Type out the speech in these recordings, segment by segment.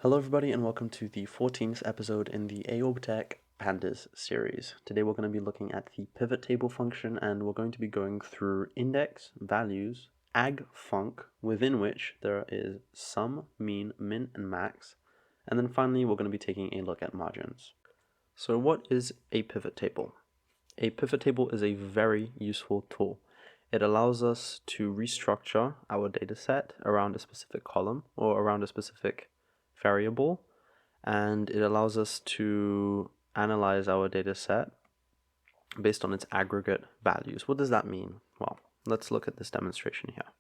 Hello everybody and welcome to the 14th episode in the AorbTech Pandas series. Today we're going to be looking at the pivot table function and we're going to be going through index, values, aggfunc, within which there is sum, mean, min, and max, and then finally we're going to be taking a look at margins. So what is a pivot table? A pivot table is a very useful tool. It allows us to restructure our data set around a specific column or around a specific variable, and it allows us to analyze our data set based on its aggregate values. What does that mean? Well, let's look at this demonstration here.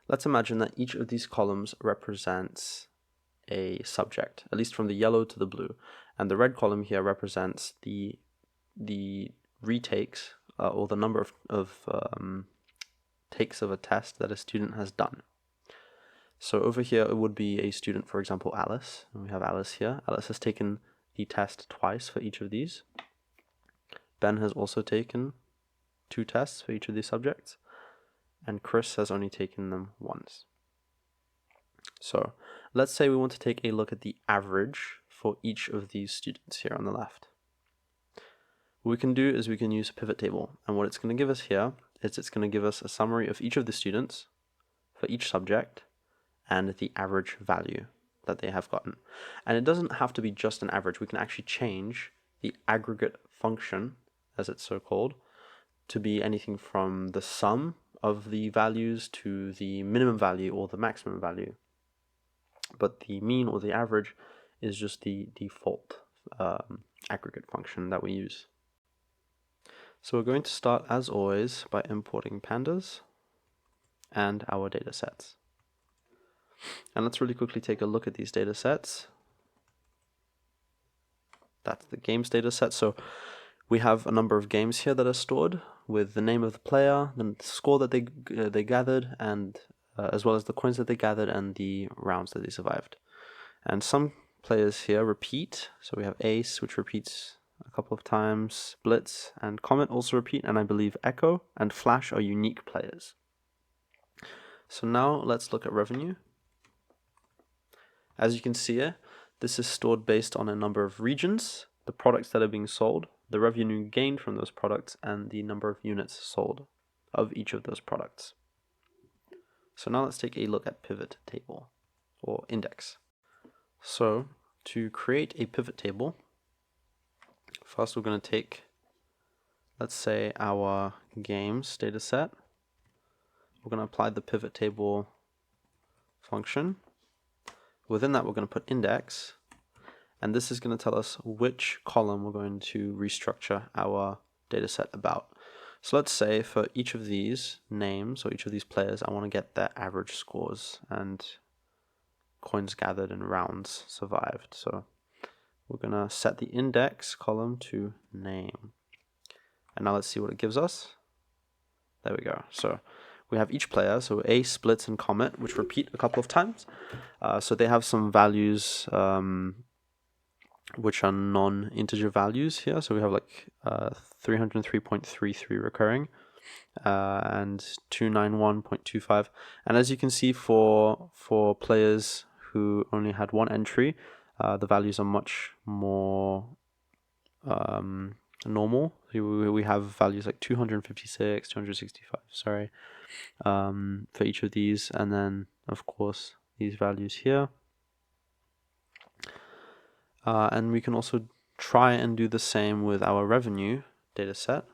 Let's imagine that each of these columns represents a subject, at least from the yellow to the blue, and the red column here represents the retakes or the number of takes of a test that a student has done. So over here it would be a student, for example, Alice, and we have Alice here. Alice has taken the test twice for each of these. Ben has also taken 2 tests for each of these subjects, and Chris has only taken them once. So let's say we want to take a look at the average for each of these students here on the left. What we can do is we can use a pivot table, and what it's going to give us here is it's going to give us a summary of each of the students for each subject and the average value that they have gotten. And it doesn't have to be just an average. We can actually change the aggregate function, as it's so called, to be anything from the sum of the values to the minimum value or the maximum value. But the mean or the average is just the default aggregate function that we use. So we're going to start, as always, by importing pandas and our data sets. And let's really quickly take a look at these data sets. That's the games data set. So we have a number of games here that are stored with the name of the player, the score that they gathered, and as well as the coins that they gathered and the rounds that they survived. And some players here repeat. So we have Ace, which repeats a couple of times, Blitz and Comet also repeat, and I believe Echo and Flash are unique players. So now let's look at revenue. As you can see here, this is stored based on a number of regions, the products that are being sold, the revenue gained from those products, and the number of units sold of each of those products. So now let's take a look at pivot table or index. So to create a pivot table, first we're going to take, let's say, our games data set. We're going to apply the pivot table function. Within that, we're going to put index, and this is going to tell us which column we're going to restructure our data set about. So let's say for each of these names or each of these players, I want to get their average scores and coins gathered and rounds survived. So we're going to set the index column to name. And now let's see what it gives us. There we go. So we have each player, so Ace, Blitz, and Comet, which repeat a couple of times. So they have some values which are non-integer values here. So we have like 303.33 recurring and 291.25. And as you can see, for players who only had one entry, the values are much more normal. We have values like 256, 265, sorry, for each of these, and then of course these values here. And we can also try and do the same with our revenue data set.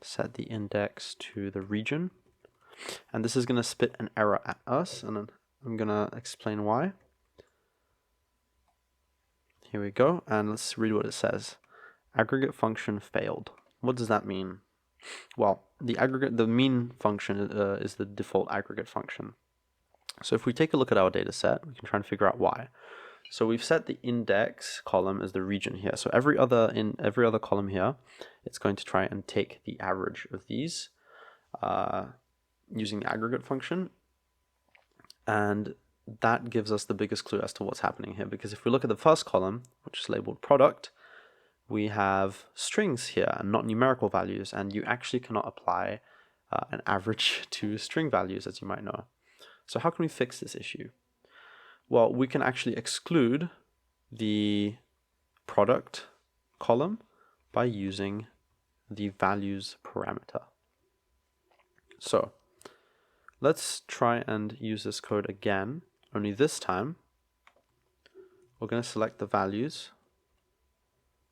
Set the index to the region. And this is going to spit an error at us, and I'm going to explain why. Here we go, and let's read what it says. Aggregate function failed. What does that mean? Well, the mean function is the default aggregate function. So if we take a look at our data set, we can try and figure out why. So we've set the index column as the region here. So every other column here, it's going to try and take the average of these using the aggregate function, and that gives us the biggest clue as to what's happening here, because if we look at the first column, which is labeled product, we have strings here and not numerical values, and you actually cannot apply an average to string values, as you might know. So how can we fix this issue? Well, we can actually exclude the product column by using the values parameter. So let's try and use this code again, only this time we're going to select the values,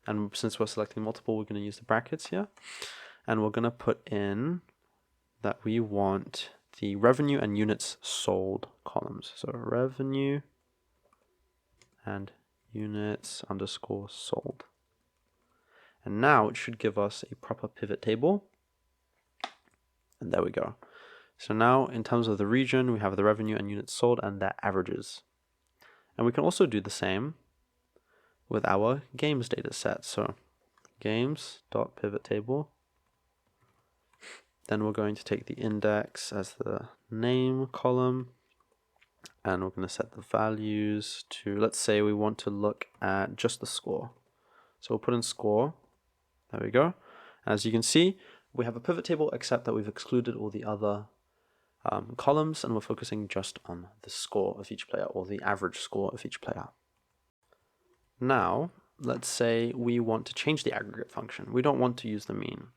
and since we're selecting multiple, we're going to use the brackets here, and we're going to put in that we want the revenue and units sold columns. So revenue and units underscore sold. And now it should give us a proper pivot table. And there we go. So now in terms of the region, we have the revenue and units sold and their averages. And we can also do the same with our games data set. So games.pivottable. Then we're going to take the index as the name column, and we're going to set the values to, let's say we want to look at just the score. So we'll put in score. There we go. As you can see, we have a pivot table, except that we've excluded all the other columns, and we're focusing just on the score of each player, or the average score of each player. Now, let's say we want to change the aggregate function. We don't want to use the mean.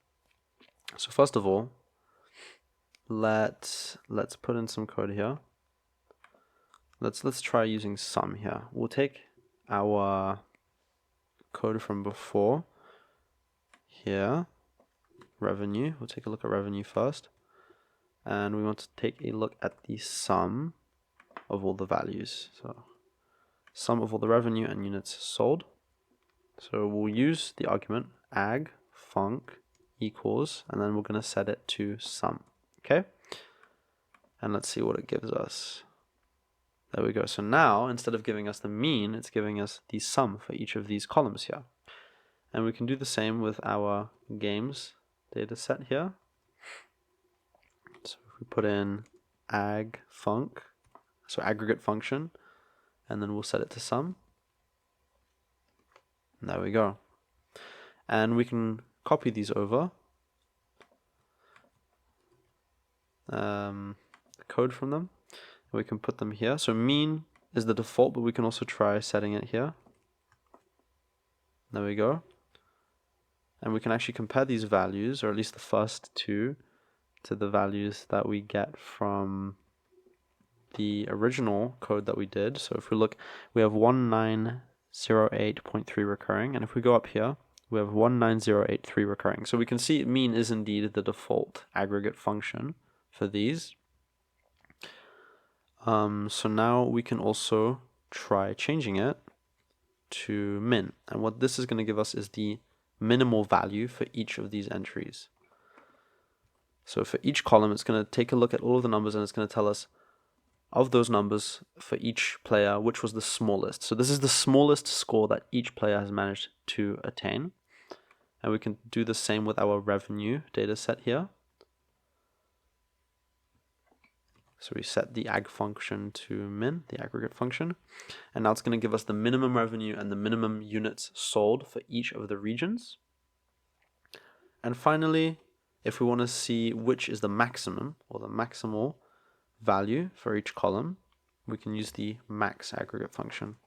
So first of all, let's put in some code here. Let's try using sum here. We'll take our code from before here, revenue. We'll take a look at revenue first, and we want to take a look at the sum of all the values. So sum of all the revenue and units sold. So we'll use the argument ag_func equals, and then we're going to set it to sum. Okay, and let's see what it gives us. There we go. So now, instead of giving us the mean, it's giving us the sum for each of these columns here. And we can do the same with our games data set here. So if we put in ag_func, so aggregate function, and then we'll set it to sum. And there we go. And we can copy these over, the code from them. We can put them here. So mean is the default, but we can also try setting it here. There we go. And we can actually compare these values, or at least the first two, to the values that we get from the original code that we did. So if we look, we have 1908.3 recurring, and if we go up here, we have 19083 recurring. So we can see mean is indeed the default aggregate function for these. So now we can also try changing it to min. And what this is going to give us is the minimal value for each of these entries. So for each column, it's going to take a look at all of the numbers, and it's going to tell us of those numbers for each player, which was the smallest. So this is the smallest score that each player has managed to attain. And we can do the same with our revenue data set here. So we set the ag function to min, the aggregate function, and now it's going to give us the minimum revenue and the minimum units sold for each of the regions. And finally, if we want to see which is the maximum or the maximal value for each column, we can use the max aggregate function.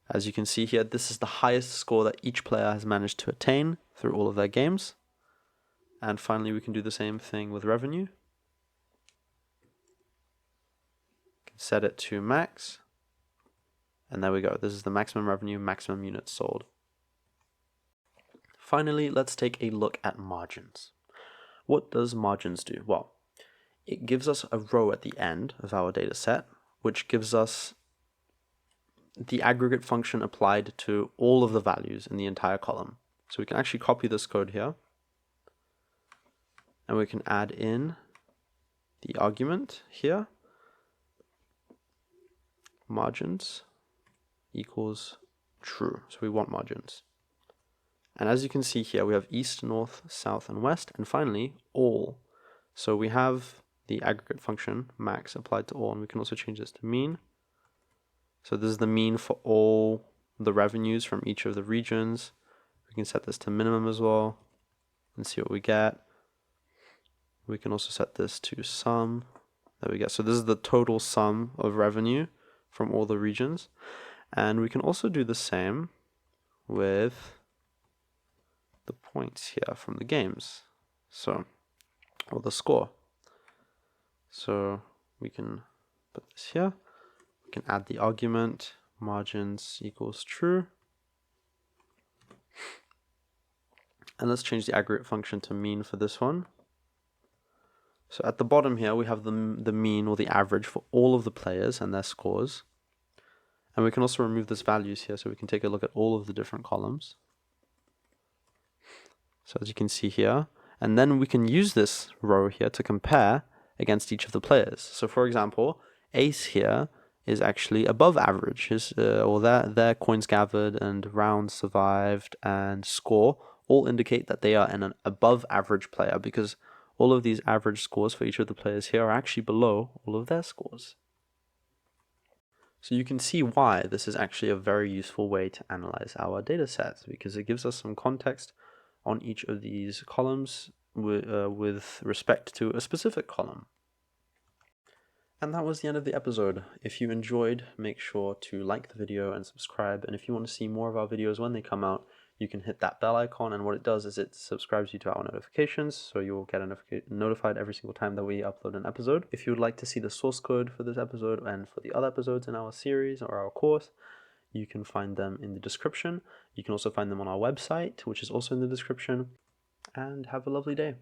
As you can see here, this is the highest score that each player has managed to attain through all of their games. And finally, we can do the same thing with revenue. Set it to max, and there we go. This is the maximum revenue, maximum units sold. Finally, let's take a look at margins. What does margins do? Well, it gives us a row at the end of our data set, which gives us the aggregate function applied to all of the values in the entire column. So we can actually copy this code here, and we can add in the argument here, margins equals true. So we want margins. And as you can see here, we have east, north, south, and west, and finally all. So we have the aggregate function max applied to all, and we can also change this to mean. So this is the mean for all the revenues from each of the regions. We can set this to minimum as well and see what we get. We can also set this to sum. There we go. So this is the total sum of revenue from all the regions. And we can also do the same with the points here from the games. So, or the score. So we can put this here. We can add the argument margins equals true. And let's change the aggregate function to mean for this one. So at the bottom here, we have the mean or the average for all of the players and their scores. And we can also remove this values here, so we can take a look at all of the different columns. So as you can see here, and then we can use this row here to compare against each of the players. So for example, Ace here is actually above average. Or their coins gathered and rounds survived and score all indicate that they are an above average player, because all of these average scores for each of the players here are actually below all of their scores. So you can see why this is actually a very useful way to analyze our data sets, because it gives us some context on each of these columns with respect to a specific column. And that was the end of the episode. If you enjoyed, make sure to like the video and subscribe. And if you want to see more of our videos when they come out, you can hit that bell icon, and what it does is it subscribes you to our notifications, so you will get notified every single time that we upload an episode. If you would like to see the source code for this episode and for the other episodes in our series or our course, you can find them in the description. You can also find them on our website, which is also in the description. And have a lovely day.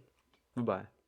Bye-bye.